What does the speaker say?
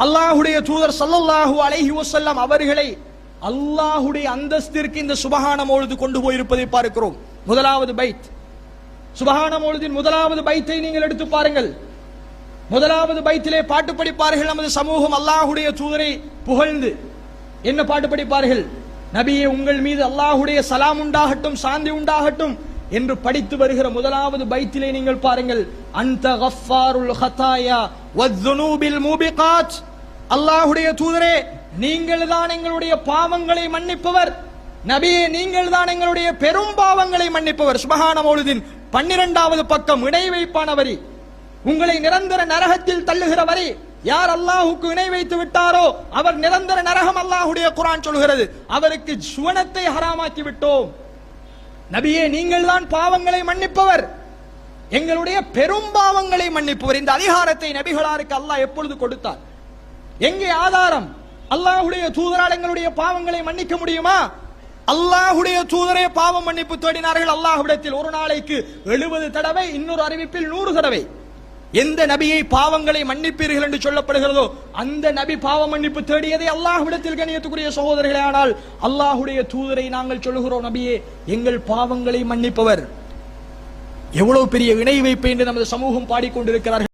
அல்லாஹ்வுடைய தூதர் ஸல்லல்லாஹு அலைஹி வஸல்லம் அவர்களை அல்லாஹ்வுடைய அந்தஸ்திற்கு இந்த சுபஹான மௌலிது கொண்டு போயிருப்பதை பார்க்கிறோம். முதலாவது பைத், சுபஹான மௌலிதின் முதலாவது பைத்தை நீங்கள் எடுத்து பாருங்கள். முதலாவது பைத்திலே பாட்டு படிப்பார்கள் நமது சமூகம் அல்லாஹ்வுடைய தூதரை புகழ்ந்து. என்ன பாட்டு படிப்பார்கள்? நபியே உங்கள் மீது அல்லாஹ்வுடைய சலாம் உண்டாகட்டும், சாந்தி உண்டாகட்டும் என்று படித்து வருகிற முதலாவது பைத்திலே நீங்கள் பாருங்கள், அன்த கஃபாருல் ஹதாயா வஸ்ஸுனூபில் மூபிகாத். அல்லாஹ்வுடைய தூதரே நீங்கள் தான் எங்களுடைய பாவங்களை மன்னிப்பவர். நபியே நீங்கள் தான் எங்களுடைய பெரும் பாவங்களை மன்னிப்பவர். சுபஹான மௌலிதின் 12வது பக்கம் இணை வைப்பான வரி, உங்களை நிரந்தர நரகத்தில் தள்ளுகிற வரி. யார் அல்லாஹுக்கு இணை வைத்து விட்டாரோ அவர் நிரந்தர நரகம். அல்லாஹ்வுடைய குர்ஆன் சொல்கிறது, அவருக்கு சுவனத்தை ஹராமாக்கி விட்டோம். நபியே நீங்கள் தான் பாவங்களை மன்னிப்பவர், எங்களுடைய பெரும் பாவங்களை மன்னிப்பவர். இந்த அதிகாரத்தை நபிகளாருக்கு அல்லாஹ் எப்பொழுது கொடுத்தார்? எங்கே ஆதாரம்? அல்லாஹ்வுடைய தூதரால் எங்களுடைய பாவங்களை மன்னிக்க முடியுமா? அல்லாஹ்வுடைய தூதரே பாவம் மன்னிப்பு தேடினார்கள் அல்லாஹ்விடத்தில். ஒரு நாளைக்கு 70 தடவை, இன்னொரு அறிவிப்பில் 100 தடவை. எந்த நபியை பாவங்களை மன்னிப்பீர்கள் என்று சொல்லப்படுகிறதோ அந்த நபி பாவ மன்னிப்பு தேடியதை அல்லாஹ்விடத்தில். கண்ணியத்துக்குரிய சகோதரர்களே, ஆனால் அல்லாஹ்வுடைய தூதரை நாங்கள் சொல்லுகிறோம், நபியே எங்கள் பாவங்களை மன்னிப்பவர். எவ்வளவு பெரிய இணை வைப்பு என்று நமது சமூகம் பாடிக்கொண்டிருக்கிறார்கள்.